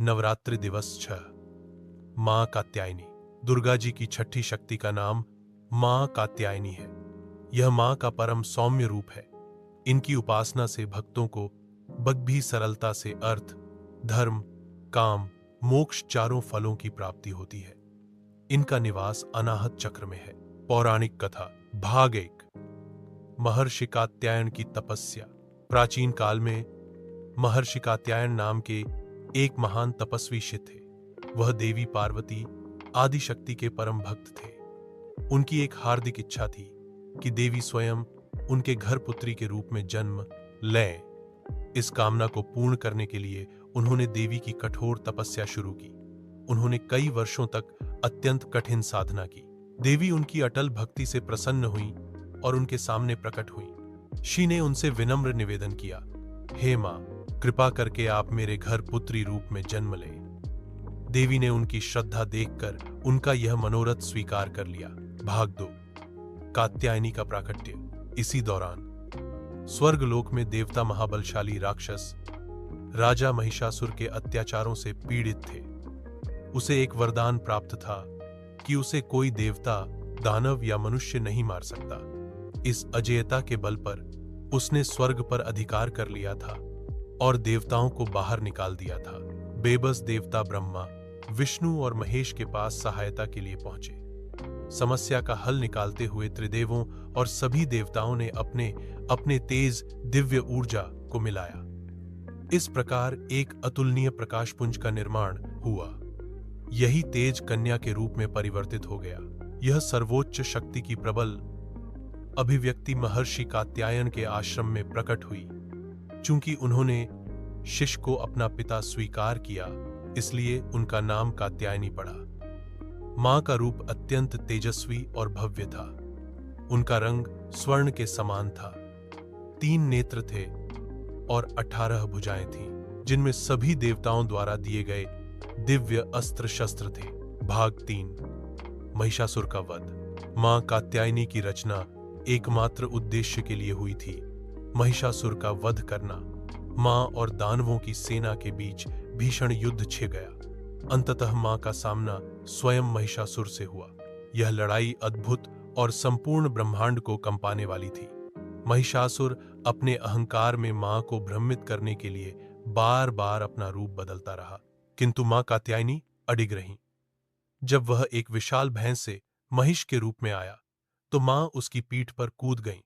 नवरात्रि दिवस 6। मां कात्यायनी। दुर्गा जी की छठी शक्ति का नाम मां कात्यायनी है। यह मां का परम सौम्य रूप है। इनकी उपासना से भक्तों को बग्भी सरलता से अर्थ, धर्म, काम, मोक्ष चारों फलों की प्राप्ति होती है। इनका निवास अनाहत चक्र में है। पौराणिक कथा भाग 1। महर्षि कात्यायन की तपस्या। प्राचीन काल में महर्षि कात्यायन नाम के एक महान तपस्वी ऋषि थे। वह देवी पार्वती आदि शक्ति के परम भक्त थे। उनकी एक हार्दिक इच्छा थी कि देवी स्वयं उनके घर पुत्री के रूप में जन्म लें। इस कामना को पूर्ण करने के लिए उन्होंने देवी की कठोर तपस्या शुरू की। उन्होंने कई वर्षों तक अत्यंत कठिन साधना की। देवी उनकी अटल भक्ति से प्रसन्न हुई और उनके सामने प्रकट हुई। ऋषि ने उनसे विनम्र निवेदन किया, हे मां, कृपा करके आप मेरे घर पुत्री रूप में जन्म लें। देवी ने उनकी श्रद्धा देखकर उनका यह मनोरथ स्वीकार कर लिया। भाग 2। कात्यायनी का प्राकट्य। इसी दौरान स्वर्गलोक में देवता महाबलशाली राक्षस राजा महिषासुर के अत्याचारों से पीड़ित थे। उसे एक वरदान प्राप्त था कि उसे कोई देवता, दानव या मनुष्य नहीं मार सकता। इस अजेयता के बल पर उसने स्वर्ग पर अधिकार कर लिया था और देवताओं को बाहर निकाल दिया था। बेबस देवता ब्रह्मा, विष्णु और महेश के पास सहायता के लिए पहुंचे। समस्या का हल निकालते हुए त्रिदेवों और सभी देवताओं ने अपने अपने तेज दिव्य ऊर्जा को मिलाया। इस प्रकार एक अतुलनीय प्रकाशपुंज का निर्माण हुआ। यही तेज कन्या के रूप में परिवर्तित हो गया। यह सर्वोच्च शक्ति की प्रबल अभिव्यक्ति महर्षि कात्यायन के आश्रम में प्रकट हुई। चूंकि उन्होंने शिष्य को अपना पिता स्वीकार किया, इसलिए उनका नाम कात्यायनी पड़ा। मां का रूप अत्यंत तेजस्वी और भव्य था। उनका रंग स्वर्ण के समान था। 3 नेत्र थे और 18 भुजाएं थीं, जिनमें सभी देवताओं द्वारा दिए गए दिव्य अस्त्र शस्त्र थे। भाग 3। महिषासुर का वध। मां कात्यायनी की रचना एकमात्र उद्देश्य के लिए हुई थी, महिषासुर का वध करना। मां और दानवों की सेना के बीच भीषण युद्ध छिड़ गया। अंततः मां का सामना स्वयं महिषासुर से हुआ। यह लड़ाई अद्भुत और संपूर्ण ब्रह्मांड को कंपाने वाली थी। महिषासुर अपने अहंकार में मां को भ्रमित करने के लिए बार बार अपना रूप बदलता रहा, किंतु मां कात्यायनी अडिग रहीं। जब वह एक विशाल भैंस से महिष के रूप में आया, तो मां उसकी पीठ पर कूद गईं।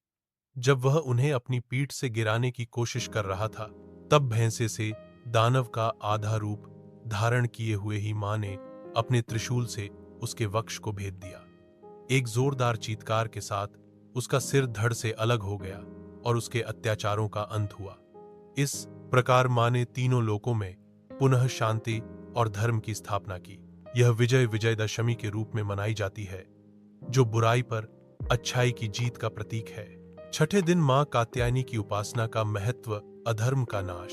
जब वह उन्हें अपनी पीठ से गिराने की कोशिश कर रहा था, तब भैंसे से दानव का आधा रूप धारण किए हुए ही मां ने अपने त्रिशूल से उसके वक्ष को भेद दिया। एक जोरदार चीत्कार के साथ उसका सिर धड़ से अलग हो गया और उसके अत्याचारों का अंत हुआ। इस प्रकार मां ने तीनों लोकों में पुनः शांति और धर्म की स्थापना की। यह विजय विजयदशमी के रूप में मनाई जाती है, जो बुराई पर अच्छाई की जीत का प्रतीक है। छठे दिन मां कात्यायनी की उपासना का महत्व। अधर्म का नाश।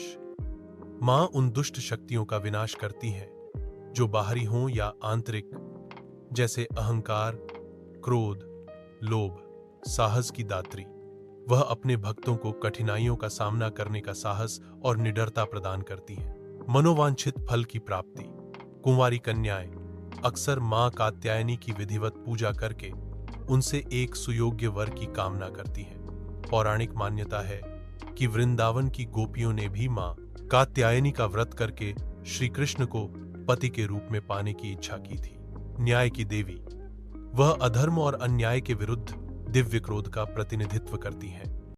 मां उन दुष्ट शक्तियों का विनाश करती हैं जो बाहरी हों या आंतरिक, जैसे अहंकार, क्रोध, लोभ, साहस की दात्री। वह अपने भक्तों को कठिनाइयों का सामना करने का साहस और निडरता प्रदान करती हैं। मनोवांछित फल की प्राप्ति। कुंवारी कन्याएं अक्सर मां कात्यायनी की विधिवत पूजा करके उनसे एक सुयोग्य वर की कामना करती हैं। पौराणिक मान्यता है कि वृंदावन की गोपियों ने भी मां कात्यायनी का व्रत करके श्री कृष्ण को पति के रूप में पाने की इच्छा की थी। न्याय की देवी। वह अधर्म और अन्याय के विरुद्ध दिव्य क्रोध का प्रतिनिधित्व करती हैं।